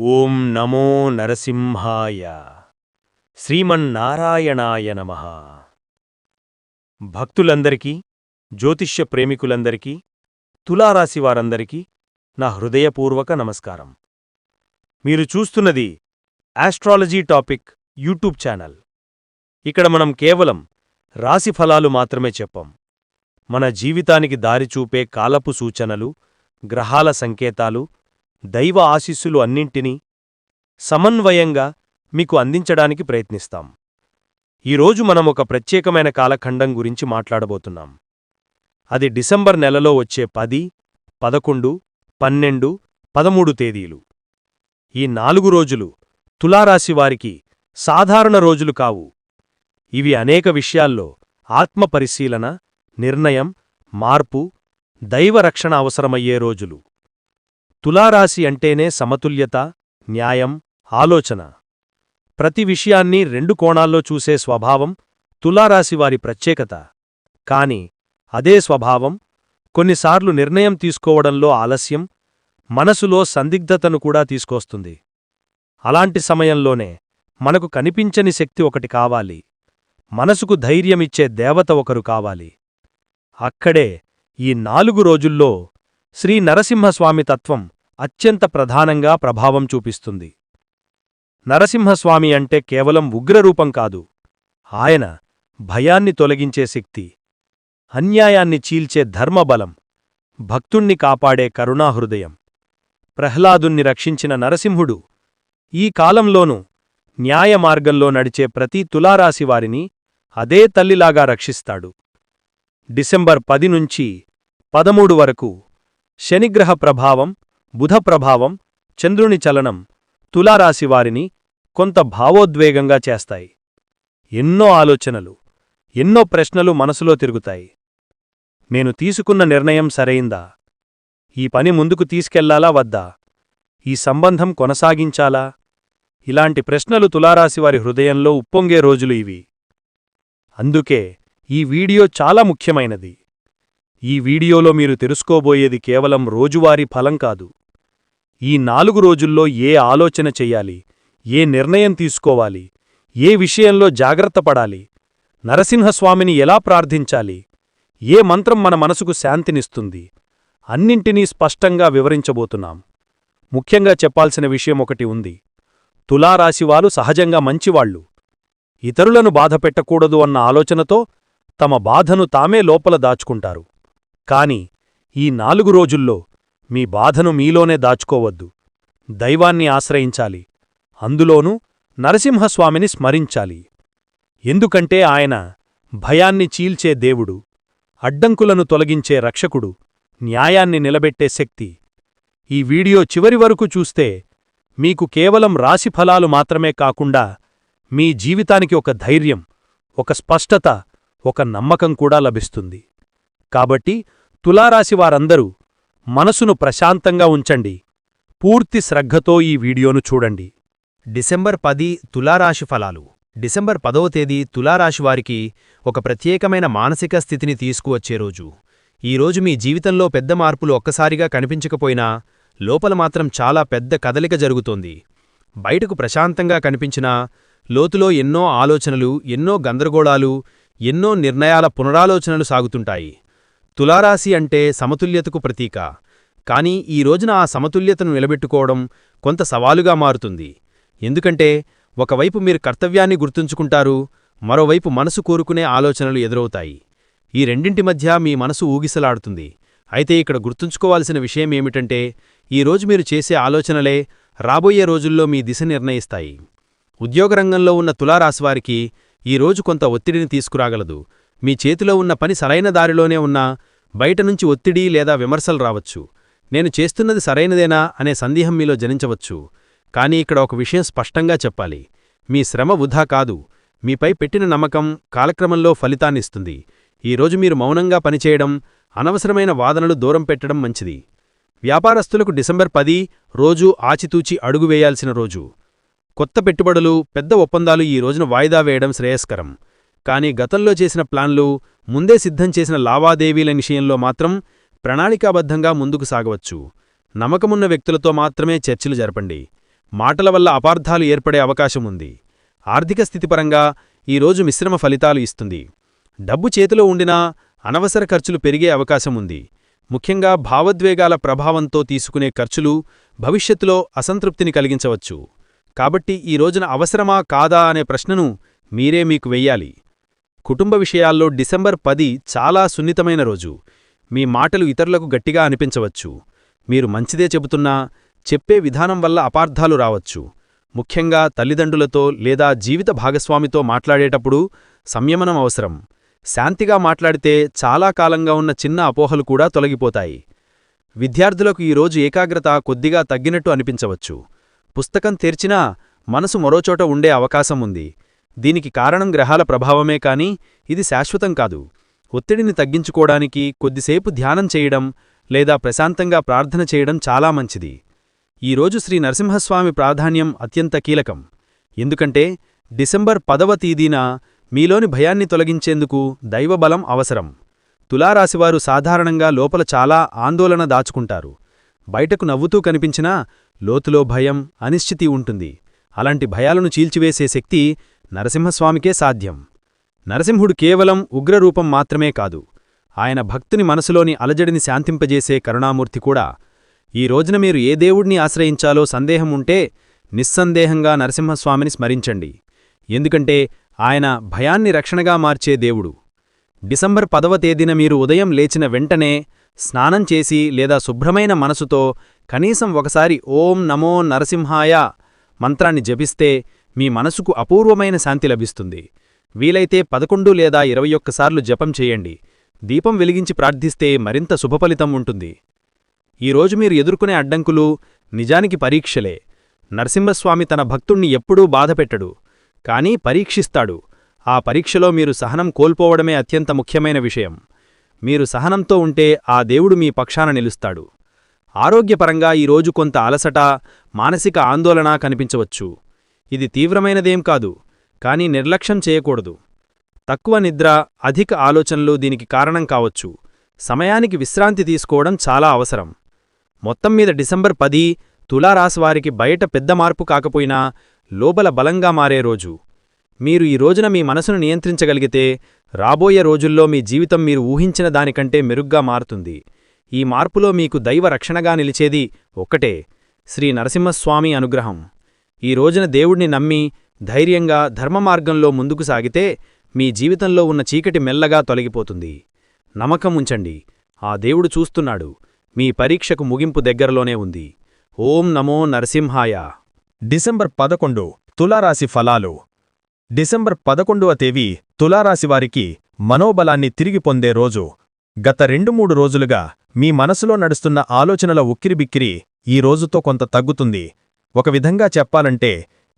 ఓం నమో నరసింహాయ శ్రీమన్నారాయణాయ నమః. భక్తులందరికీ, జ్యోతిష్య ప్రేమికులందరికీ, తులారాశివారందరికీ నా హృదయపూర్వక నమస్కారం. మీరు చూస్తున్నది ఆస్ట్రాలజీ టాపిక్ యూట్యూబ్ ఛానల్. ఇక్కడ మనం కేవలం రాశిఫలాలు మాత్రమే చెప్పం. మన జీవితానికి దారి చూపే కాలపు సూచనలు, గ్రహాల సంకేతాలు, దైవ ఆశీస్సులు అన్నింటినీ సమన్వయంగా మీకు అందించడానికి ప్రయత్నిస్తాం. ఈరోజు మనం ఒక ప్రత్యేకమైన కాలఖండం గురించి మాట్లాడబోతున్నాం. అది డిసెంబర్ నెలలో వచ్చే 10, 11, 12, 13 తేదీలు. ఈ 4 రోజులు తులారాశివారికి సాధారణ రోజులు కావు. ఇవి అనేక విషయాల్లో ఆత్మపరిశీలన, నిర్ణయం, మార్పు, దైవరక్షణ అవసరమయ్యే రోజులు. తులారాశి అంటేనే సమతుల్యత, న్యాయం, ఆలోచన. ప్రతి విషయాన్ని 2 కోణాల్లో చూసే స్వభావం తులారాశివారి ప్రత్యేకత. కాని అదే స్వభావం కొన్నిసార్లు నిర్ణయం తీసుకోవడంలో ఆలస్యం, మనసులో సందిగ్ధతను కూడా తీసుకొస్తుంది. అలాంటి సమయంలోనే మనకు కనిపించని శక్తి ఒకటి కావాలి, మనసుకు ధైర్యమిచ్చే దేవత ఒకరు కావాలి. అక్కడే ఈ 4 రోజుల్లో శ్రీ నరసింహస్వామి తత్వం అత్యంత ప్రధానంగా ప్రభావం చూపిస్తుంది. నరసింహస్వామి అంటే కేవలం ఉగ్రరూపం కాదు. ఆయన భయాన్ని తొలగించే శక్తి, అన్యాయాన్ని చీల్చే ధర్మబలం, భక్తుణ్ణి కాపాడే కరుణాహృదయం. ప్రహ్లాదుణ్ణి రక్షించిన నరసింహుడు ఈ కాలంలోనూ న్యాయమార్గంలో నడిచే ప్రతి తులారాశివారిని అదే తల్లిలాగా రక్షిస్తాడు. డిసెంబర్ 10 నుంచి 13 వరకు శనిగ్రహ ప్రభావం, బుధ ప్రభావం, చంద్రుని చలనం తులారాశివారిని కొంత భావోద్వేగంగా చేస్తాయి. ఎన్నో ఆలోచనలు, ఎన్నో ప్రశ్నలు మనసులో తిరుగుతాయి. నేను తీసుకున్న నిర్ణయం సరైందా? ఈ పని ముందుకు తీసుకెళ్లాలా వద్దా? ఈ సంబంధం కొనసాగించాలా? ఇలాంటి ప్రశ్నలు తులారాశివారి హృదయంలో ఉప్పొంగే రోజులు ఇవి. అందుకే ఈ వీడియో చాలా ముఖ్యమైనది. ఈ వీడియోలో మీరు తెలుసుకోబోయేది కేవలం రోజువారీ ఫలం కాదు. ఈ 4 రోజుల్లో ఏ ఆలోచన చెయ్యాలి, ఏ నిర్ణయం తీసుకోవాలి, ఏ విషయంలో జాగ్రత్త పడాలి, నరసింహస్వామిని ఎలా ప్రార్థించాలి, ఏ మంత్రం మన మనసుకు శాంతినిస్తుంది, అన్నింటినీ స్పష్టంగా వివరించబోతున్నాం. ముఖ్యంగా చెప్పాల్సిన విషయం ఒకటి ఉంది. తులారాశివారు సహజంగా మంచివాళ్లు. ఇతరులను బాధపెట్టకూడదు అన్న ఆలోచనతో తమ బాధను తామే లోపల దాచుకుంటారు. కాని ఈ 4 రోజుల్లో మీ బాధను మీలోనే దాచుకోవద్దు. దైవాన్ని ఆశ్రయించాలి. అందులోనూ నరసింహస్వామిని స్మరించాలి. ఎందుకంటే ఆయన భయాన్ని చీల్చే దేవుడు, అడ్డంకులను తొలగించే రక్షకుడు, న్యాయాన్ని నిలబెట్టే శక్తి. ఈ వీడియో చివరి వరకు చూస్తే మీకు కేవలం రాశిఫలాలు మాత్రమే కాకుండా మీ జీవితానికి ఒక ధైర్యం, ఒక స్పష్టత, ఒక నమ్మకం కూడా లభిస్తుంది. కాబట్టి తులారాశివారందరూ మనసును ప్రశాంతంగా ఉంచండి. పూర్తి శ్రద్ధతో ఈ వీడియోను చూడండి. డిసెంబర్ 10 తులారాశి ఫలాలు. డిసెంబర్ 10వ తేదీ తులారాశివారికి ఒక ప్రత్యేకమైన మానసిక స్థితిని తీసుకువచ్చే రోజు. ఈరోజు మీ జీవితంలో పెద్ద మార్పులు ఒక్కసారిగా కనిపించకపోయినా లోపల మాత్రం చాలా పెద్ద కదలిక జరుగుతోంది. బయటకు ప్రశాంతంగా కనిపించినా లోతులో ఎన్నో ఆలోచనలు, ఎన్నో గందరగోళాలు, ఎన్నో నిర్ణయాల పునరాలోచనలు సాగుతుంటాయి. తులారాశి అంటే సమతుల్యతకు ప్రతీక. కానీ ఈ రోజున ఆ సమతుల్యతను నిలబెట్టుకోవడం కొంత సవాలుగా మారుతుంది. ఎందుకంటే ఒకవైపు మీరు కర్తవ్యాన్ని గుర్తుంచుకుంటారు, మరోవైపు మనసు కోరుకునే ఆలోచనలు ఎదురవుతాయి. ఈ రెండింటి మధ్య మీ మనసు ఊగిసలాడుతుంది. అయితే ఇక్కడ గుర్తుంచుకోవాల్సిన విషయమేమిటంటే ఈరోజు మీరు చేసే ఆలోచనలే రాబోయే రోజుల్లో మీ దిశ నిర్ణయిస్తాయి. ఉద్యోగరంగంలో ఉన్న తులారాశివారికి ఈరోజు కొంత ఒత్తిడిని తీసుకురాగలదు. మీ చేతిలో ఉన్న పని సరైన దారిలోనే ఉన్నా బయటనుంచి ఒత్తిడి లేదా విమర్శలు రావచ్చు. నేను చేస్తున్నది సరైనదేనా అనే సందేహం మీలో జనించవచ్చు. కానీ ఇక్కడ ఒక విషయం స్పష్టంగా చెప్పాలి. మీ శ్రమ వృధా కాదు. మీపై పెట్టిన నమ్మకం కాలక్రమంలో ఫలితాన్నిస్తుంది. ఈరోజు మీరు మౌనంగా పనిచేయడం, అనవసరమైన వాదనలు దూరం పెట్టడం మంచిది. వ్యాపారస్తులకు డిసెంబర్ 10 రోజు ఆచితూచి అడుగు వేయాల్సిన రోజు. కొత్త పెట్టుబడులు, పెద్ద ఒప్పందాలు ఈ రోజున వాయిదా వేయడం శ్రేయస్కరం. కానీ గతంలో చేసిన ప్లాన్లు, ముందే సిద్ధం చేసిన లావాదేవీల విషయంలో మాత్రం ప్రణాళికాబద్ధంగా ముందుకు సాగవచ్చు. నమ్మకమున్న వ్యక్తులతో మాత్రమే చర్చలు జరపండి. మాటల వల్ల అపార్థాలు ఏర్పడే అవకాశముంది. ఆర్థిక స్థితిపరంగా ఈరోజు మిశ్రమ ఫలితాలు ఇస్తుంది. డబ్బు చేతిలో ఉండినా అనవసర ఖర్చులు పెరిగే అవకాశముంది. ముఖ్యంగా భావోద్వేగాల ప్రభావంతో తీసుకునే ఖర్చులు భవిష్యత్తులో అసంతృప్తిని కలిగించవచ్చు. కాబట్టి ఈ రోజున అవసరమా కాదా అనే ప్రశ్నను మీరే మీకు వెయ్యాలి. కుటుంబ విషయాల్లో డిసెంబర్ 10 చాలా సున్నితమైన రోజు. మీ మాటలు ఇతరులకు గట్టిగా అనిపించవచ్చు. మీరు మంచిదే చెబుతున్నా చెప్పే విధానం వల్ల అపార్థాలు రావచ్చు. ముఖ్యంగా తల్లిదండ్రులతో లేదా జీవిత భాగస్వామితో మాట్లాడేటప్పుడు సంయమనం అవసరం. శాంతిగా మాట్లాడితే చాలా కాలంగా ఉన్న చిన్న అపోహలు కూడా తొలగిపోతాయి. విద్యార్థులకు ఈరోజు ఏకాగ్రత కొద్దిగా తగ్గినట్టు అనిపించవచ్చు. పుస్తకం తెరిచినా మనసు మరోచోట ఉండే అవకాశం ఉంది. దీనికి కారణం గ్రహాల ప్రభావమే కాని ఇది శాశ్వతం కాదు. ఒత్తిడిని తగ్గించుకోవడానికి కొద్దిసేపు ధ్యానం చేయడం లేదా ప్రశాంతంగా ప్రార్థన చేయడం చాలా మంచిది. ఈరోజు శ్రీ నరసింహస్వామి ప్రాధాన్యం అత్యంత కీలకం. ఎందుకంటే డిసెంబర్ 10వ తేదీన మీలోని భయాన్ని తొలగించేందుకు దైవబలం అవసరం. తులారాశివారు సాధారణంగా లోపల చాలా ఆందోళన దాచుకుంటారు. బయటకు నవ్వుతూ కనిపించినా లోతులో భయం, అనిశ్చితి ఉంటుంది. అలాంటి భయాలను చీల్చివేసే శక్తి నరసింహస్వామికే సాధ్యం. నరసింహుడు కేవలం ఉగ్రరూపం మాత్రమే కాదు, ఆయన భక్తుని మనసులోని అలజడిని శాంతింపజేసే కరుణామూర్తి కూడా. ఈ రోజున మీరు ఏ దేవుడిని ఆశ్రయించాలో సందేహం ఉంటే నిస్సందేహంగా నరసింహస్వామిని స్మరించండి. ఎందుకంటే ఆయన భయాన్ని రక్షణగా మార్చే దేవుడు. డిసెంబర్ 10వ తేదీన మీరు ఉదయం లేచిన వెంటనే స్నానం చేసి లేదా శుభ్రమైన మనసుతో కనీసం ఒకసారి ఓం నమో నరసింహాయ మంత్రాన్ని జపిస్తే మీ మనసుకు అపూర్వమైన శాంతి లభిస్తుంది. వీలైతే 11 లేదా 21 సార్లు జపం చేయండి. దీపం వెలిగించి ప్రార్థిస్తే మరింత శుభఫలితం ఉంటుంది. ఈరోజు మీరు ఎదుర్కొనే అడ్డంకులు నిజానికి పరీక్షలే. నరసింహస్వామి తన భక్తుణ్ణి ఎప్పుడూ బాధపెట్టడు, కానీ పరీక్షిస్తాడు. ఆ పరీక్షలో మీరు సహనం కోల్పోవడమే అత్యంత ముఖ్యమైన విషయం. మీరు సహనంతో ఉంటే ఆ దేవుడు మీ పక్షాన నిలుస్తాడు. ఆరోగ్యపరంగా ఈరోజు కొంత అలసట, మానసిక ఆందోళన కనిపించవచ్చు. ఇది తీవ్రమైనదేం కాదు, కానీ నిర్లక్ష్యం చేయకూడదు. తక్కువ నిద్ర, అధిక ఆలోచనలు దీనికి కారణం కావచ్చు. సమయానికి విశ్రాంతి తీసుకోవడం చాలా అవసరం. మొత్తం మీద డిసెంబర్ 10 తులారాశివారికి బయట పెద్ద మార్పు కాకపోయినా లోపల బలంగా మారే రోజు. మీరు ఈ రోజున మీ మనసును నియంత్రించగలిగితే రాబోయే రోజుల్లో మీ జీవితం మీరు ఊహించిన దానికంటే మెరుగ్గా మారుతుంది. ఈ మార్పులో మీకు దైవ రక్షణగా నిలిచేది ఒక్కటే, శ్రీ నరసింహస్వామి అనుగ్రహం. ఈ రోజున దేవుణ్ణి నమ్మి ధైర్యంగా ధర్మమార్గంలో ముందుకు సాగితే మీ జీవితంలో ఉన్న చీకటి మెల్లగా తొలగిపోతుంది. నమ్మకం ఉంచండి, ఆ దేవుడు చూస్తున్నాడు. మీ పరీక్షకు ముగింపు దగ్గరలోనే ఉంది. ఓం నమో నరసింహాయ. డిసెంబర్ 11 తులారాశి ఫలాలు. డిసెంబర్ 11వ తేదీ తులారాశివారికి మనోబలాన్ని తిరిగి పొందే రోజు. గత 2-3 రోజులుగా మీ మనసులో నడుస్తున్న ఆలోచనల ఉక్కిరిబిక్కిరి ఈ రోజుతో కొంత తగ్గుతుంది. ఒక విధంగా చెప్పాలంటే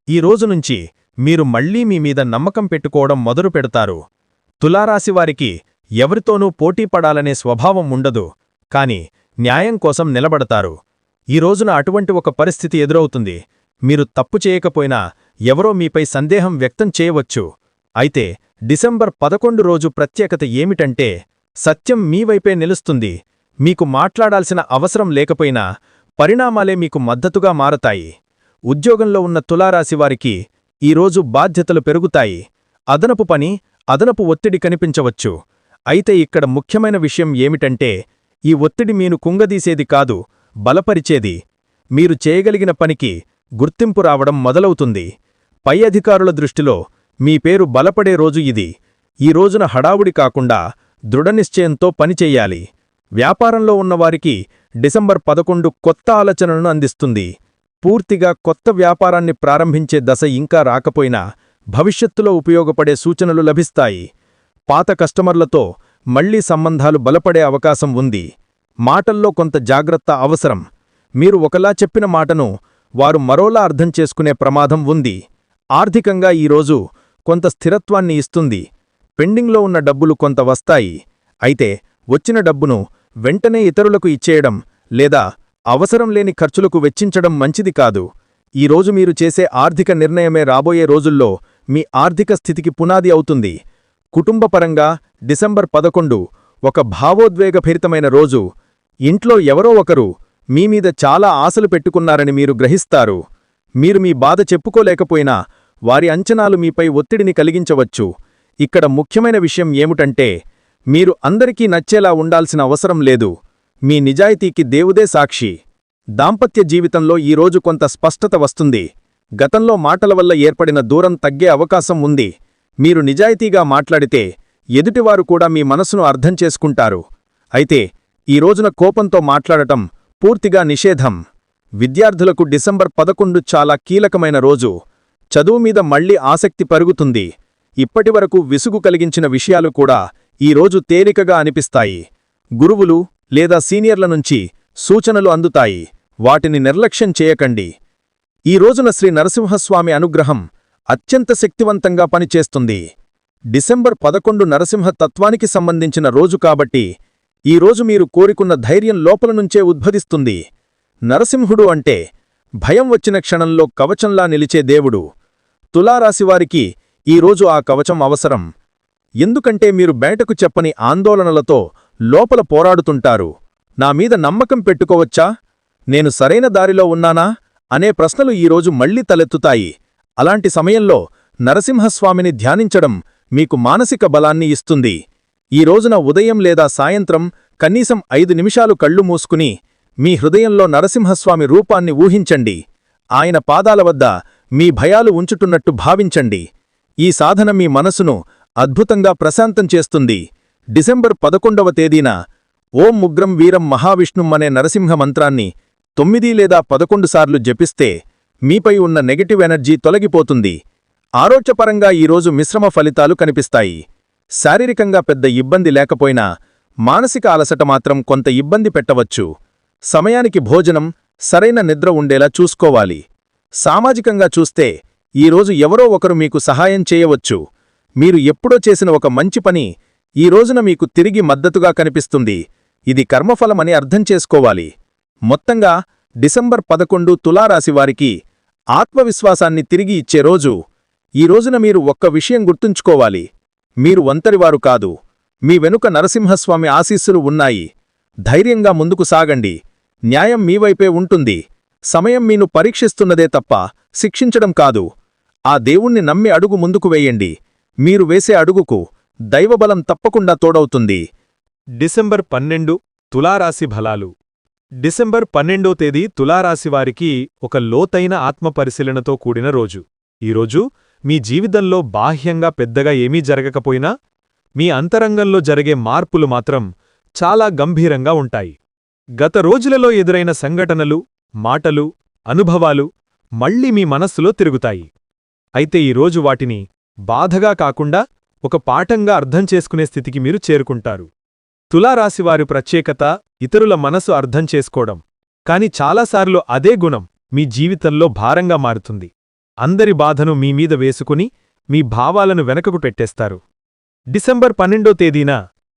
ఈ రోజు నుంచి మీరు మళ్లీ మీ మీద నమ్మకం పెట్టుకోవడం మొదలు పెడతారు. తులారాశివారికి ఎవరితోనూ పోటీపడాలనే స్వభావం ఉండదు, కాని న్యాయం కోసం నిలబడతారు. ఈ రోజున అటువంటి ఒక పరిస్థితి ఎదురవుతుంది. మీరు తప్పు చేయకపోయినా ఎవరో మీపై సందేహం వ్యక్తం చేయవచ్చు. అయితే డిసెంబర్ 11 రోజు ప్రత్యేకత ఏమిటంటే సత్యం మీ వైపే నిలుస్తుంది. మీకు మాట్లాడాల్సిన అవసరం లేకపోయినా పరిణామాలే మీకు మద్దతుగా మారతాయి. ఉద్యోగంలో ఉన్న తులారాశివారికి ఈరోజు బాధ్యతలు పెరుగుతాయి. అదనపు పని, అదనపు ఒత్తిడి కనిపించవచ్చు. అయితే ఇక్కడ ముఖ్యమైన విషయం ఏమిటంటే ఈ ఒత్తిడి మీను కుంగదీసేది కాదు, బలపరిచేది. మీరు చేయగలిగిన పనికి గుర్తింపు రావడం మొదలవుతుంది. పై అధికారుల దృష్టిలో మీ పేరు బలపడే రోజు ఇది. ఈ రోజున హడావుడి కాకుండా దృఢనిశ్చయంతో పనిచెయ్యాలి. వ్యాపారంలో ఉన్నవారికి డిసెంబర్ 11 కొత్త ఆలోచనలను అందిస్తుంది. పూర్తిగా కొత్త వ్యాపారాన్ని ప్రారంభించే దశ ఇంకా రాకపోయినా భవిష్యత్తులో ఉపయోగపడే సూచనలు లభిస్తాయి. పాత కస్టమర్లతో మళ్లీ సంబంధాలు బలపడే అవకాశం ఉంది. మాటల్లో కొంత జాగ్రత్త అవసరం. మీరు ఒకలా చెప్పిన మాటను వారు మరోలా అర్థం చేసుకునే ప్రమాదం ఉంది. ఆర్థికంగా ఈరోజు కొంత స్థిరత్వాన్ని ఇస్తుంది. పెండింగ్లో ఉన్న డబ్బులు కొంత వస్తాయి. అయితే వచ్చిన డబ్బును వెంటనే ఇతరులకు ఇచ్చేయడం లేదా అవసరం లేని ఖర్చులకు వెచ్చించడం మంచిది కాదు. ఈరోజు మీరు చేసే ఆర్థిక నిర్ణయమే రాబోయే రోజుల్లో మీ ఆర్థిక స్థితికి పునాది అవుతుంది. కుటుంబపరంగా డిసెంబర్ 11 ఒక భావోద్వేగభరితమైన రోజు. ఇంట్లో ఎవరో ఒకరు మీమీద చాలా ఆశలు పెట్టుకున్నారని మీరు గ్రహిస్తారు. మీరు మీ బాధ చెప్పుకోలేకపోయినా వారి అంచనాలు మీపై ఒత్తిడిని కలిగించవచ్చు. ఇక్కడ ముఖ్యమైన విషయం ఏమిటంటే, మీరు అందరికీ నచ్చేలా ఉండాల్సిన అవసరం లేదు. మీ నిజాయితీకి దేవుడే సాక్షి. దాంపత్య జీవితంలో ఈరోజు కొంత స్పష్టత వస్తుంది. గతంలో మాటల వల్ల ఏర్పడిన దూరం తగ్గే అవకాశం ఉంది. మీరు నిజాయితీగా మాట్లాడితే ఎదుటివారు కూడా మీ మనసును అర్థం చేసుకుంటారు. అయితే ఈ రోజున కోపంతో మాట్లాడటం పూర్తిగా నిషేధం. విద్యార్థులకు డిసెంబర్ 11 చాలా కీలకమైన రోజు. చదువు మీద మళ్లీ ఆసక్తి పెరుగుతుంది. ఇప్పటివరకు విసుగు కలిగించిన విషయాలు కూడా ఈరోజు తేలికగా అనిపిస్తాయి. గురువులు లేదా సీనియర్ల నుంచి సూచనలు అందుతాయి. వాటిని నిర్లక్ష్యం చేయకండి. ఈ రోజున శ్రీ నరసింహస్వామి అనుగ్రహం అత్యంత శక్తివంతంగా పనిచేస్తుంది. డిసెంబర్ 11 నరసింహ తత్వానికి సంబంధించిన రోజు కాబట్టి ఈరోజు మీరు కోరుకున్న ధైర్యం లోపల నుంచే ఉద్భవిస్తుంది. నరసింహుడు అంటే భయం వచ్చిన క్షణంలో కవచంలా నిలిచే దేవుడు. తులారాశివారికి ఈరోజు ఆ కవచం అవసరం. ఎందుకంటే మీరు బయటకు చెప్పని ఆందోళనలతో లోపల పోరాడుతుంటారు. నా మీద నమ్మకం పెట్టుకోవచ్చా? నేను సరైన దారిలో ఉన్నానా అనే ప్రశ్నలు ఈరోజు మళ్లీ తలెత్తుతాయి. అలాంటి సమయంలో నరసింహస్వామిని ధ్యానించడం మీకు మానసిక బలాన్ని ఇస్తుంది. ఈ రోజున ఉదయం లేదా సాయంత్రం కనీసం 5 నిమిషాలు కళ్ళు మూసుకుని మీ హృదయంలో నరసింహస్వామి రూపాన్ని ఊహించండి. ఆయన పాదాల వద్ద మీ భయాలు ఉంచుతున్నట్టు భావించండి. ఈ సాధన మీ మనసును అద్భుతంగా ప్రశాంతం చేస్తుంది. డిసెంబర్ 11వ తేదీన ఓం ముగ్రం వీరం మహావిష్ణుం అనే నరసింహ మంత్రాన్ని 9 లేదా 11 సార్లు జపిస్తే మీపై ఉన్న నెగటివ్ ఎనర్జీ తొలగిపోతుంది. ఆరోగ్యపరంగా ఈరోజు మిశ్రమ ఫలితాలు కనిపిస్తాయి. శారీరకంగా పెద్ద ఇబ్బంది లేకపోయినా మానసిక అలసట మాత్రం కొంత ఇబ్బంది పెట్టవచ్చు. సమయానికి భోజనం, సరైన నిద్ర ఉండేలా చూసుకోవాలి. సామాజికంగా చూస్తే ఈరోజు ఎవరో ఒకరు మీకు సహాయం చేయవచ్చు. మీరు ఎప్పుడో చేసిన ఒక మంచి పని ఈ రోజున మీకు తిరిగి మద్దతుగా కనిపిస్తుంది. ఇది కర్మఫలమని అర్థం చేసుకోవాలి. మొత్తంగా డిసెంబర్ 11 తులారాశివారికి ఆత్మవిశ్వాసాన్ని తిరిగి ఇచ్చే రోజు. ఈ రోజున మీరు ఒక్క విషయం గుర్తుంచుకోవాలి. మీరు ఒంటరివారు కాదు. మీ వెనుక నరసింహస్వామి ఆశీస్సులు ఉన్నాయి. ధైర్యంగా ముందుకు సాగండి. న్యాయం మీవైపే ఉంటుంది. సమయం మీను పరీక్షిస్తున్నదే తప్ప శిక్షించడం కాదు. ఆ దేవుణ్ణి నమ్మి అడుగు ముందుకు వేయండి. మీరు వేసే అడుగుకు దైవబలం తప్పకుండా తోడవుతుంది. డిసెంబర్ 12 తులారాశి ఫలాలు. డిసెంబర్ 12వ తేదీ తులారాశివారికి ఒక లోతైన ఆత్మపరిశీలనతో కూడిన రోజు. ఈరోజు మీ జీవితంలో బాహ్యంగా పెద్దగా ఏమీ జరగకపోయినా మీ అంతరంగంలో జరిగే మార్పులు మాత్రం చాలా గంభీరంగా ఉంటాయి. గత రోజులలో ఎదురైన సంఘటనలు, మాటలు, అనుభవాలు మళ్లీ మీ మనస్సులో తిరుగుతాయి. అయితే ఈరోజు వాటిని బాధగా కాకుండా ఒక పాఠంగా అర్థం చేసుకునే స్థితికి మీరు చేరుకుంటారు. తులారాశివారి ప్రత్యేకత ఇతరుల మనసు అర్థం చేసుకోవడం. కాని చాలాసార్లు అదే గుణం మీ జీవితంలో భారంగా మారుతుంది. అందరి బాధను మీమీద వేసుకుని మీ భావాలను వెనకకు పెట్టేస్తారు. డిసెంబర్ 12వ తేదీన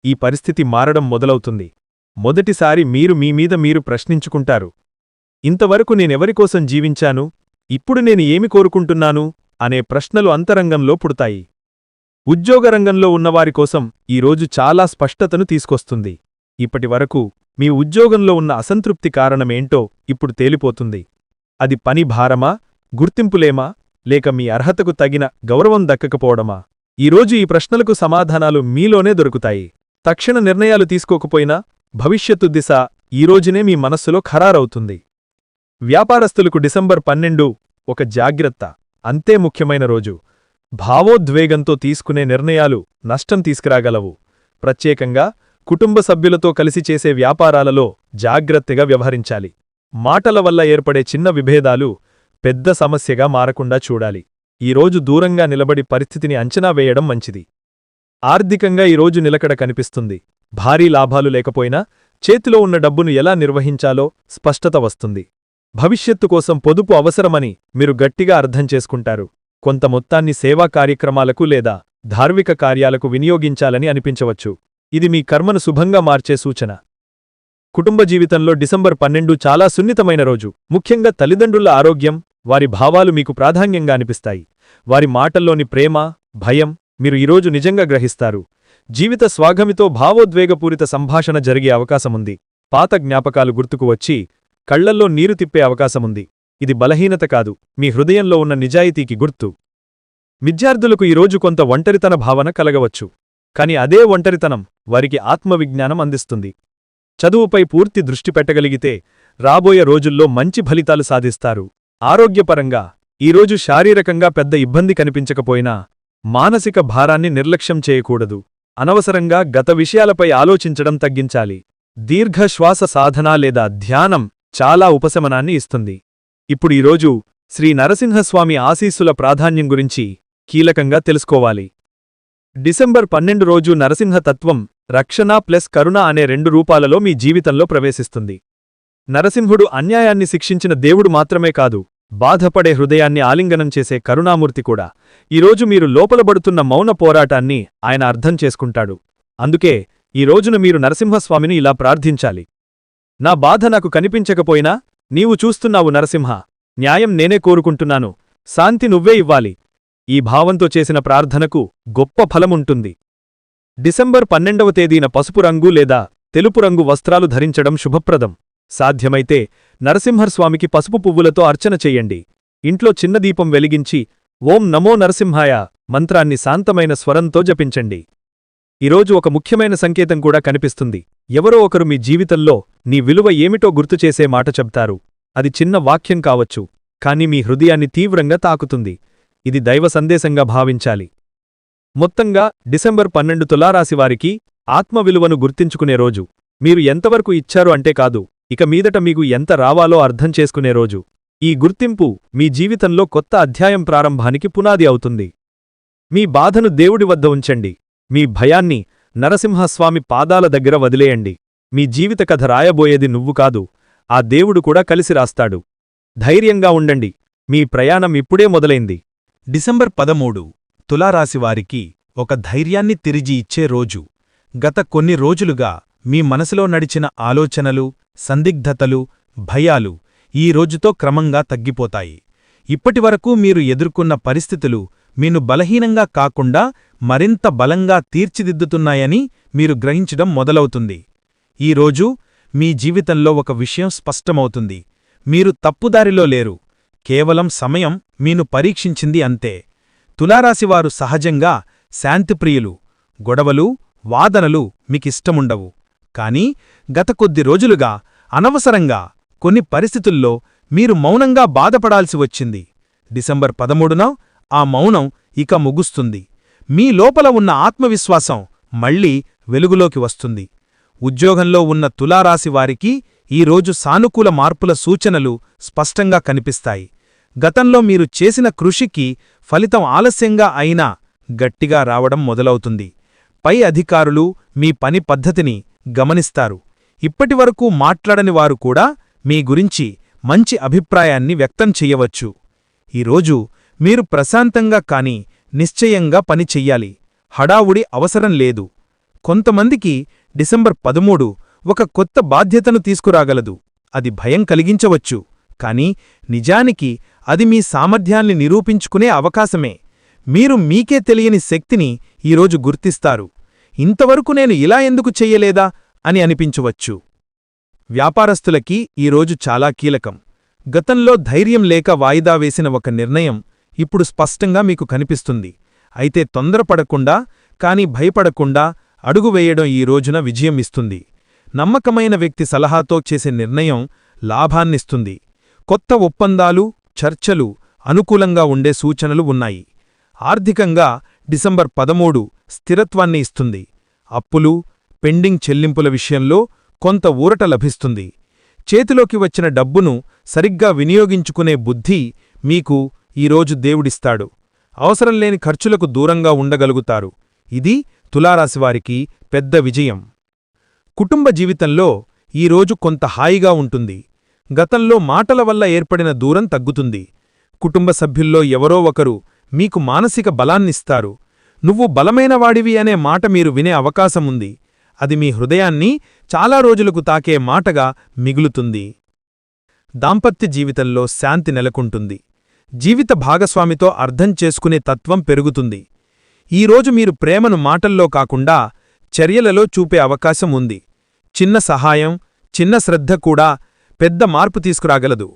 ఈ పరిస్థితి మారడం మొదలవుతుంది. మొదటిసారి మీరు మీమీద మీరు ప్రశ్నించుకుంటారు. ఇంతవరకు నేనెవరికోసం జీవించాను, ఇప్పుడు నేను ఏమి కోరుకుంటున్నాను అనే ప్రశ్నలు అంతరంగంలో పుడతాయి. ఉద్యోగరంగంలో ఉన్నవారికోసం ఈరోజు చాలా స్పష్టతను తీసుకొస్తుంది. ఇప్పటివరకు మీ ఉద్యోగంలో ఉన్న అసంతృప్తి కారణమేంటో ఇప్పుడు తేలిపోతుంది. అది పని భారమా, గుర్తింపులేమా, లేక మీ అర్హతకు తగిన గౌరవం దక్కకపోవడమా? ఈరోజు ఈ ప్రశ్నలకు సమాధానాలు మీలోనే దొరుకుతాయి. తక్షణ నిర్ణయాలు తీసుకోకపోయినా భవిష్యత్తు దిశ ఈరోజునే మీ మనస్సులో ఖరారవుతుంది. వ్యాపారస్తులకు డిసెంబర్ 12 ఒక జాగ్రత్త, అంతే ముఖ్యమైన రోజు. భావోద్వేగంతో తీసుకునే నిర్ణయాలు నష్టం తీసుకురాగలవు. ప్రత్యేకంగా కుటుంబ సభ్యులతో కలిసి చేసే వ్యాపారాలలో జాగ్రత్తగా వ్యవహరించాలి. మాటల వల్ల ఏర్పడే చిన్న విభేదాలు పెద్ద సమస్యగా మారకుండా చూడాలి. ఈరోజు దూరంగా నిలబడి పరిస్థితిని అంచనా వేయడం మంచిది. ఆర్థికంగా ఈరోజు నిలకడ కనిపిస్తుంది. భారీ లాభాలు లేకపోయినా చేతిలో ఉన్న డబ్బును ఎలా నిర్వహించాలో స్పష్టత వస్తుంది. భవిష్యత్తు కోసం పొదుపు అవసరమని మీరు గట్టిగా అర్థం చేసుకుంటారు. కొంత మొత్తాన్ని సేవా కార్యక్రమాలకు లేదా ధార్మిక కార్యాలకు వినియోగించాలని అనిపించవచ్చు. ఇది మీ కర్మను శుభంగా మార్చే సూచన. కుటుంబ జీవితంలో డిసెంబర్ 12 చాలా సున్నితమైన రోజు. ముఖ్యంగా తల్లిదండ్రుల ఆరోగ్యం, వారి భావాలు మీకు ప్రాధాన్యంగా అనిపిస్తాయి. వారి మాటల్లోని ప్రేమ, భయం మీరు ఈరోజు నిజంగా గ్రహిస్తారు. జీవిత స్వాగమితో భావోద్వేగపూరిత సంభాషణ జరిగే అవకాశముంది. పాత జ్ఞాపకాలు గుర్తుకు వచ్చి కళ్లల్లో నీరు తిప్పే అవకాశముంది. ఇది బలహీనత కాదు, మీ హృదయంలో ఉన్న నిజాయితీకి గుర్తు. విద్యార్థులకు ఈరోజు కొంత ఒంటరితన భావన కలగవచ్చు. కాని అదే ఒంటరితనం వారికి ఆత్మవిజ్ఞానం అందిస్తుంది. చదువుపై పూర్తి దృష్టి పెట్టగలిగితే రాబోయే రోజుల్లో మంచి ఫలితాలు సాధిస్తారు. ఆరోగ్యపరంగా ఈరోజు శారీరకంగా పెద్ద ఇబ్బంది కనిపించకపోయినా మానసిక భారాన్ని నిర్లక్ష్యం చేయకూడదు. అనవసరంగా గత విషయాలపై ఆలోచించడం తగ్గించాలి. దీర్ఘశ్వాస సాధన లేదా ధ్యానం చాలా ఉపశమనాన్ని ఇస్తుంది. ఇప్పుడు ఈరోజు శ్రీ నరసింహస్వామి ఆశీస్సుల ప్రాధాన్యం గురించి కీలకంగా తెలుసుకోవాలి. డిసెంబర్ 12 రోజు నరసింహతత్వం రక్షణ ప్లస్ కరుణ అనే 2 రూపాలలో మీ జీవితంలో ప్రవేశిస్తుంది. నరసింహుడు అన్యాయాన్ని శిక్షించిన దేవుడు మాత్రమే కాదు, బాధపడే హృదయాన్ని ఆలింగనం చేసే కరుణామూర్తి కూడా. ఈరోజు మీరు లోపలబడుతున్న మౌన పోరాటాన్ని ఆయన అర్థం చేసుకుంటాడు. అందుకే ఈ రోజున మీరు నరసింహస్వామిని ఇలా ప్రార్థించాలి. నా బాధ నాకు కనిపించకపోయినా నీవు చూస్తున్నావు నరసింహ, న్యాయం నేనే కోరుకుంటున్నాను, శాంతి నువ్వే ఇవ్వాలి. ఈ భావంతో చేసిన ప్రార్థనకు గొప్ప ఫలముంటుంది. డిసెంబర్ 12వ తేదీన పసుపు రంగు లేదా తెలుపు రంగు వస్త్రాలు ధరించడం శుభప్రదం. సాధ్యమైతే నరసింహస్వామికి పసుపు పువ్వులతో అర్చన చెయ్యండి. ఇంట్లో చిన్న దీపం వెలిగించి ఓం నమో నరసింహాయ మంత్రాన్ని శాంతమైన స్వరంతో జపించండి. ఈరోజు ఒక ముఖ్యమైన సంకేతం కూడా కనిపిస్తుంది. ఎవరో ఒకరు మీ జీవితంలో నీ విలువ ఏమిటో గుర్తుచేసే మాట చెప్తారు. అది చిన్న వాక్యం కావచ్చు, కాని మీ హృదయాన్ని తీవ్రంగా తాకుతుంది. ఇది దైవ సందేశంగా భావించాలి. మొత్తంగా డిసెంబర్ 12 తులారాశివారికి ఆత్మ విలువను గుర్తించుకునే రోజు. మీరు ఎంతవరకు ఇచ్చారు అంటే కాదు, ఇక మీదట మీకు ఎంత రావాలో అర్థం చేసుకునే రోజు. ఈ గుర్తింపు మీ జీవితంలో కొత్త అధ్యాయం ప్రారంభానికి పునాది అవుతుంది. మీ బాధను దేవుడి వద్ద ఉంచండి. మీ భయాన్ని నరసింహస్వామి పాదాల దగ్గర వదిలేయండి. మీ జీవిత కథ రాయబోయేది నువ్వు కాదు, ఆ దేవుడు కూడా కలిసి రాస్తాడు. ధైర్యంగా ఉండండి, మీ ప్రయాణం ఇప్పుడే మొదలైంది. డిసెంబర్ 13 తులారాశివారికి ఒక ధైర్యాన్ని తిరిగి ఇచ్చే రోజు. గత కొన్ని రోజులుగా మీ మనసులో నడిచిన ఆలోచనలు, సందిగ్ధతలు, భయాలు ఈ రోజుతో క్రమంగా తగ్గిపోతాయి. ఇప్పటివరకు మీరు ఎదుర్కొన్న పరిస్థితులు మీను బలహీనంగా కాకుండా మరింత బలంగా తీర్చిదిద్దుతున్నాయని మీరు గ్రహించడం మొదలవుతుంది. ఈరోజు మీ జీవితంలో ఒక విషయం స్పష్టమవుతుంది. మీరు తప్పుదారిలో లేరు, కేవలం సమయం మీను పరీక్షించింది అంతే. తులారాశివారు సహజంగా శాంతిప్రియులు. గొడవలు, వాదనలు మీకిష్టముండవు. కాని గత కొద్ది రోజులుగా అనవసరంగా కొన్ని పరిస్థితుల్లో మీరు మౌనంగా బాధపడాల్సి వచ్చింది. డిసెంబర్ 13న ఆ మౌనం ఇక ముగుస్తుంది. మీ లోపల ఉన్న ఆత్మవిశ్వాసం మళ్లీ వెలుగులోకి వస్తుంది. ఉద్యోగంలో ఉన్న తులారాశివారికి ఈరోజు సానుకూల మార్పుల సూచనలు స్పష్టంగా కనిపిస్తాయి. గతంలో మీరు చేసిన కృషికి ఫలితం ఆలస్యంగా అయినా గట్టిగా రావడం మొదలవుతుంది. పై అధికారులు మీ పని పద్ధతిని గమనిస్తారు. ఇప్పటివరకు మాట్లాడని వారు కూడా మీ గురించి మంచి అభిప్రాయాన్ని వ్యక్తం చెయ్యవచ్చు. ఈరోజు మీరు ప్రశాంతంగా కాని నిశ్చయంగా పని చెయ్యాలి. హడావుడి అవసరం లేదు. కొంతమందికి డిసెంబర్ 13 ఒక కొత్త బాధ్యతను తీసుకురాగలదు. అది భయం కలిగించవచ్చు, కాని నిజానికి అది మీ సామర్థ్యాన్ని నిరూపించుకునే అవకాశమే. మీరు మీకే తెలియని శక్తిని ఈరోజు గుర్తిస్తారు. ఇంతవరకు నేను ఇలా ఎందుకు చెయ్యలేదా అని అనిపించవచ్చు. వ్యాపారస్తులకి ఈరోజు చాలా కీలకం. గతంలో ధైర్యం లేక వాయిదా వేసిన ఒక నిర్ణయం ఇప్పుడు స్పష్టంగా మీకు కనిపిస్తుంది. అయితే తొందరపడకుండా కాని భయపడకుండా అడుగువేయడం ఈ రోజున విజయం ఇస్తుంది. నమ్మకమైన వ్యక్తి సలహాతో చేసే నిర్ణయం లాభాన్నిస్తుంది. కొత్త ఒప్పందాలు, చర్చలు అనుకూలంగా ఉండే సూచనలు ఉన్నాయి. ఆర్థికంగా డిసెంబర్ 13 స్థిరత్వాన్ని ఇస్తుంది. అప్పులు, పెండింగ్ చెల్లింపుల విషయంలో కొంత ఊరట లభిస్తుంది. చేతిలోకి వచ్చిన డబ్బును సరిగ్గా వినియోగించుకునే బుద్ధి మీకు ఈరోజు దేవుడిస్తాడు. అవసరంలేని ఖర్చులకు దూరంగా ఉండగలుగుతారు. ఇది తులారాశివారికి పెద్ద విజయం. కుటుంబ జీవితంలో ఈరోజు కొంత హాయిగా ఉంటుంది. గతంలో మాటల వల్ల ఏర్పడిన దూరం తగ్గుతుంది. కుటుంబ సభ్యుల్లో ఎవరో ఒకరు మీకు మానసిక బలాన్నిస్తారు. నువ్వు బలమైనవాడివి అనే మాట మీరు వినే అవకాశముంది. అది మీ హృదయాన్ని చాలా రోజులకు తాకే మాటగా మిగులుతుంది. దాంపత్య జీవితంలో శాంతి నెలకొంటుంది. జీవిత భాగస్వామితో అర్థం చేసుకునే తత్వం పెరుగుతుంది. ఈరోజు మీరు ప్రేమను మాటల్లో కాకుండా చర్యలలో చూపే అవకాశం ఉంది. చిన్న సహాయం, చిన్న శ్రద్ధ కూడా పెద్ద మార్పు తీసుకురాగలదు.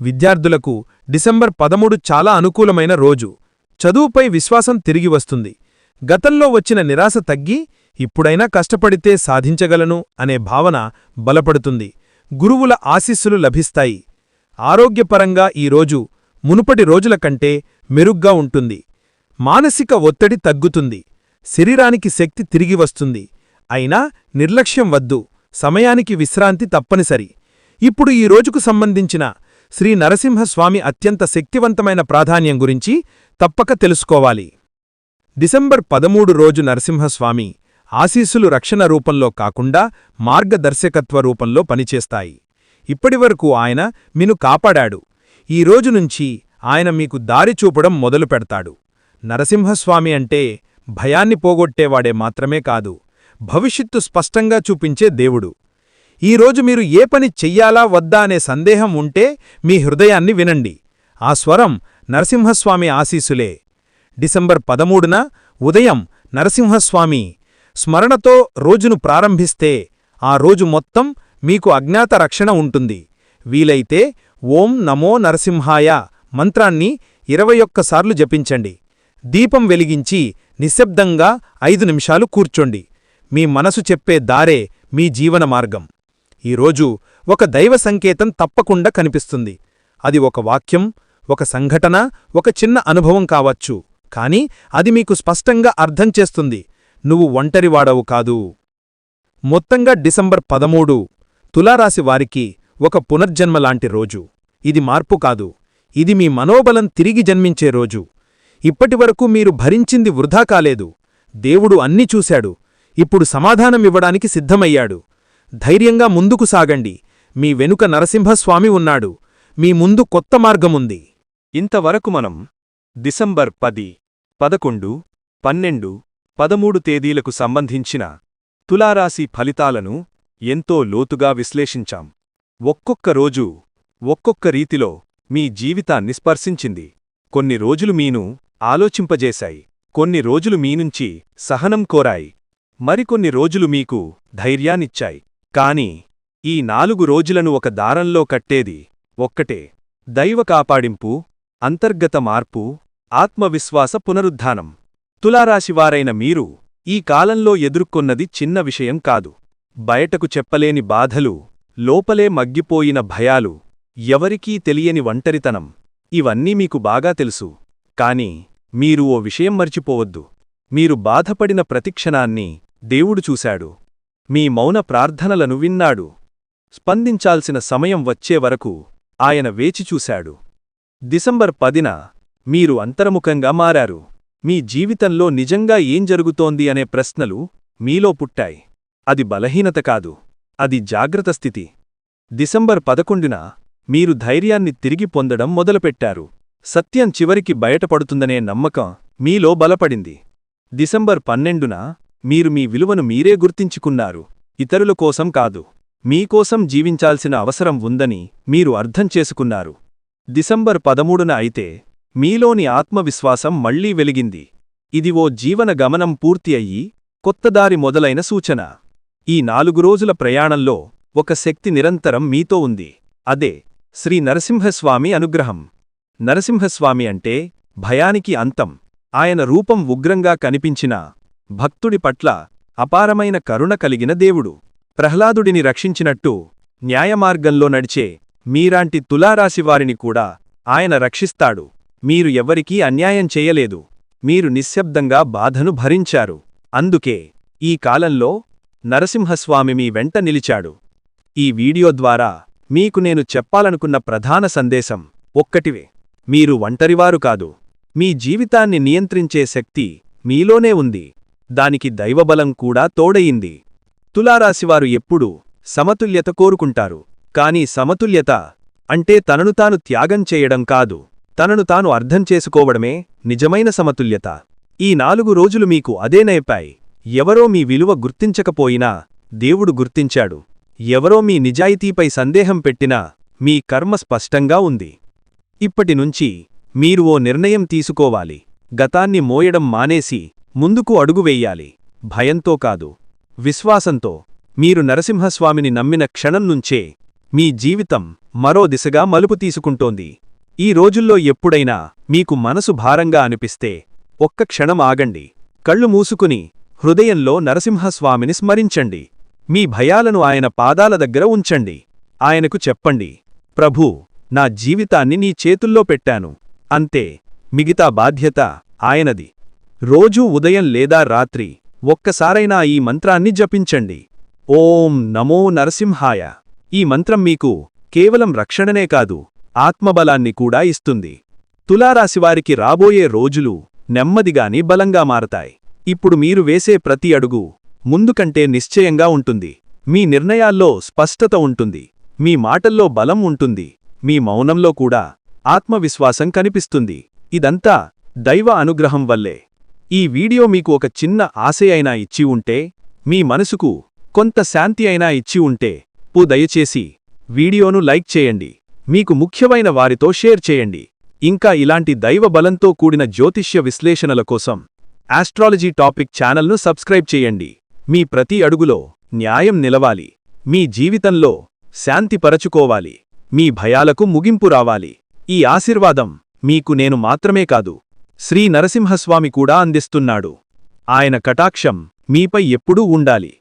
విద్యార్థులకు డిసెంబర్ 13 చాలా అనుకూలమైన రోజు. చదువుపై విశ్వాసం తిరిగి వస్తుంది. గతంలో వచ్చిన నిరాశ తగ్గి ఇప్పుడైనా కష్టపడితే సాధించగలను అనే భావన బలపడుతుంది. గురువుల ఆశీస్సులు లభిస్తాయి. ఆరోగ్యపరంగా ఈరోజు మునుపటి రోజుల కంటే మెరుగ్గా ఉంటుంది. మానసిక ఒత్తిడి తగ్గుతుంది. శరీరానికి శక్తి తిరిగి వస్తుంది. అయినా నిర్లక్ష్యం వద్దు. సమయానికి విశ్రాంతి తప్పనిసరి. ఇప్పుడు ఈ రోజుకు సంబంధించిన శ్రీ నరసింహస్వామి అత్యంత శక్తివంతమైన ప్రాధాన్యం గురించి తప్పక తెలుసుకోవాలి. డిసెంబర్ 13 రోజు నరసింహస్వామి ఆశీస్సులు రక్షణ రూపంలో కాకుండా మార్గదర్శకత్వ రూపంలో పనిచేస్తాయి. ఇప్పటివరకు ఆయన మిను కాపాడాడు. ఈ రోజు నుంచి ఆయన మీకు దారి చూపడం మొదలుపెడతాడు. నరసింహస్వామి అంటే భయాన్ని పోగొట్టేవాడే మాత్రమే కాదు, భవిష్యత్తు స్పష్టంగా చూపించే దేవుడు. ఈరోజు మీరు ఏ పని చెయ్యాలా వద్దా అనే సందేహం ఉంటే మీ హృదయాన్ని వినండి. ఆ స్వరం నరసింహస్వామి ఆశీసులే. డిసెంబర్ 13న ఉదయం నరసింహస్వామి స్మరణతో రోజును ప్రారంభిస్తే ఆ రోజు మొత్తం మీకు అజ్ఞాత రక్షణ ఉంటుంది. వీలైతే ఓం నమో నరసింహాయ మంత్రాన్ని 21 సార్లు జపించండి. దీపం వెలిగించి నిశ్శబ్దంగా 5 నిమిషాలు కూర్చోండి. మీ మనసు చెప్పే దారే మీ జీవన మార్గం. ఈరోజు ఒక దైవ సంకేతం తప్పకుండా కనిపిస్తుంది. అది ఒక వాక్యం, ఒక సంఘటన, ఒక చిన్న అనుభవం కావచ్చు. కాని అది మీకు స్పష్టంగా అర్థం చేస్తుంది, నువ్వు ఒంటరివాడవు కాదు. మొత్తంగా డిసెంబర్ 13 తులారాశి వారికి ఒక పునర్జన్మలాంటి రోజు. ఇది మార్పు కాదు, ఇది మీ మనోబలం తిరిగి జన్మించే రోజు. ఇప్పటివరకు మీరు భరించింది వృధా కాలేదు. దేవుడు అన్నీ చూశాడు. ఇప్పుడు సమాధానమివ్వడానికి సిద్ధమయ్యాడు. ధైర్యంగా ముందుకు సాగండి. మీ వెనుక నరసింహస్వామి ఉన్నాడు. మీ ముందు కొత్త మార్గముంది. ఇంతవరకు మనం డిసెంబర్ 10, 11, 12, 13 తేదీలకు సంబంధించిన తులారాశి ఫలితాలను ఎంతో లోతుగా విశ్లేషించాం. ఒక్కొక్క రోజు ఒక్కొక్క రీతిలో మీ జీవితాన్ని స్పర్శించింది. కొన్ని రోజులు మీను ఆలోచింపజేశాయి. కొన్ని రోజులు మీనుంచి సహనం కోరాయి. మరికొన్ని రోజులు మీకు ధైర్యాన్నిచ్చాయి. కాని ఈ 4 రోజులను ఒక దారంలో కట్టేది ఒక్కటే: దైవ కాపాడింపు, అంతర్గత మార్పు, ఆత్మవిశ్వాస పునరుద్ధానం. తులారాశివారైన మీరు ఈ కాలంలో ఎదుర్కొన్నది చిన్న విషయం కాదు. బయటకు చెప్పలేని బాధలు, లోపలే మగ్గిపోయిన భయాలు, ఎవరికీ తెలియని ఒంటరితనం, ఇవన్నీ మీకు బాగా తెలుసు. కాని మీరు ఓ విషయం మర్చిపోవద్దు. మీరు బాధపడిన ప్రతిక్షణాన్ని దేవుడు చూశాడు. మీ మౌన ప్రార్థనలను విన్నాడు. స్పందించాల్సిన సమయం వచ్చే వరకు ఆయన వేచిచూశాడు. డిసెంబర్ 10న మీరు అంతర్ముఖంగా మారారు. మీ జీవితంలో నిజంగా ఏం జరుగుతోంది అనే ప్రశ్నలు మీలో పుట్టాయి. అది బలహీనత కాదు, అది జాగ్రత్త స్థితి. డిసెంబర్ 11న మీరు ధైర్యాన్ని తిరిగి పొందడం మొదలుపెట్టారు. సత్యం చివరికి బయటపడుతుందనే నమ్మకం మీలో బలపడింది. డిసెంబర్ 12న మీరు మీ విలువను మీరే గుర్తించుకున్నారు. ఇతరుల కోసం కాదు, మీకోసం జీవించాల్సిన అవసరం ఉందని మీరు అర్థం చేసుకున్నారు. డిసెంబర్ 13న అయితే మీలోని ఆత్మవిశ్వాసం మళ్లీ వెలిగింది. ఇది ఓ జీవన గమనం పూర్తి అయ్యి కొత్తదారి మొదలైన సూచన. ఈ 4 రోజుల ప్రయాణంలో ఒక శక్తి నిరంతరం మీతో ఉంది. అదే శ్రీ నరసింహస్వామి అనుగ్రహం. నరసింహస్వామి అంటే భయానికి అంతం. ఆయన రూపం ఉగ్రంగా కనిపించినా భక్తుడి పట్ల అపారమైన కరుణ కలిగిన దేవుడు. ప్రహ్లాదుడిని రక్షించినట్టు న్యాయమార్గంలో నడిచే మీరాంటి తులారాశివారిని కూడా ఆయన రక్షిస్తాడు. మీరు ఎవ్వరికీ అన్యాయం చేయలేదు. మీరు నిశ్శబ్దంగా బాధను భరించారు. అందుకే ఈ కాలంలో నరసింహస్వామి మీ వెంట నిలిచాడు. ఈ వీడియో ద్వారా మీకు నేను చెప్పాలనుకున్న ప్రధాన సందేశం ఒక్కటివే: మీరు ఒంటరివారు కాదు. మీ జీవితాన్ని నియంత్రించే శక్తి మీలోనే ఉంది. దానికి దైవబలం కూడా తోడయింది. తులారాశివారు ఎప్పుడూ సమతుల్యత కోరుకుంటారు. కాని సమతుల్యత అంటే తనను తాను త్యాగం చేయడం కాదు, తనను తాను అర్థం చేసుకోవడమే నిజమైన సమతుల్యత. ఈ 4 రోజులు మీకు అదే నేర్పాయి. ఎవరో మీ విలువ గుర్తించకపోయినా దేవుడు గుర్తించాడు. ఎవరో మీ నిజాయితీపై సందేహం పెట్టినా మీ కర్మ స్పష్టంగా ఉంది. ఇప్పటినుంచి మీరు ఓ నిర్ణయం తీసుకోవాలి. గతాన్ని మోయడం మానేసి ముందుకు అడుగు వెయ్యాలి. భయంతో కాదు, విశ్వాసంతో. మీరు నరసింహస్వామిని నమ్మిన క్షణం నుంచే మీ జీవితం మరో దిశగా మలుపు తీసుకుంటోంది. ఈ రోజుల్లో ఎప్పుడైనా మీకు మనసు భారంగా అనిపిస్తే ఒక్క క్షణం ఆగండి. కళ్ళు మూసుకుని హృదయంలో నరసింహస్వామిని స్మరించండి. మీ భయాలను ఆయన పాదాల దగ్గర ఉంచండి. ఆయనకు చెప్పండి, ప్రభూ, నా జీవితాన్ని నీ చేతుల్లో పెట్టాను. అంతే, మిగతా బాధ్యత ఆయనది. రోజూ ఉదయం లేదా రాత్రి ఒక్కసారైనా ఈ మంత్రాన్ని జపించండి. ఓం నమో నరసింహాయ. ఈ మంత్రం మీకు కేవలం రక్షణనే కాదు, ఆత్మబలాన్ని కూడా ఇస్తుంది. తులారాశివారికి రాబోయే రోజులు నెమ్మదిగాని బలంగా మారతాయి. ఇప్పుడు మీరు వేసే ప్రతి అడుగు ముందుకంటే నిశ్చయంగా ఉంటుంది. మీ నిర్ణయాల్లో స్పష్టత ఉంటుంది. మీ మాటల్లో బలం ఉంటుంది. మీ మౌనంలో కూడా ఆత్మవిశ్వాసం కనిపిస్తుంది. ఇదంతా దైవ అనుగ్రహం వల్లే. ఈ వీడియో మీకు ఒక చిన్న ఆశ అయినా ఇచ్చి ఉంటే, మీ మనసుకు కొంత శాంతి అయినా ఇచ్చి ఉంటే, దయచేసి వీడియోను లైక్ చేయండి. మీకు ముఖ్యమైన వారితో షేర్ చేయండి. ఇంకా ఇలాంటి దైవ బలంతో కూడిన జ్యోతిష్య విశ్లేషణల కోసం ఆస్ట్రాలజీ టాపిక్ ఛానల్ను సబ్స్క్రైబ్ చేయండి. మీ ప్రతి అడుగులో న్యాయం నిలవాలి. మీ జీవితంలో శాంతి పరచుకోవాలి. మీ భయాలకు ముగింపు రావాలి. ఈ ఆశీర్వాదం మీకు నేను మాత్రమే కాదు, శ్రీ నరసింహస్వామి కూడా అందిస్తున్నాడు. ఆయన కటాక్షం మీపై ఎప్పుడూ ఉండాలి.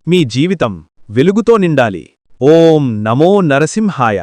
మీ జీవితం వెలుగుతో నిండాలి. ఓం నమో నరసింహాయ.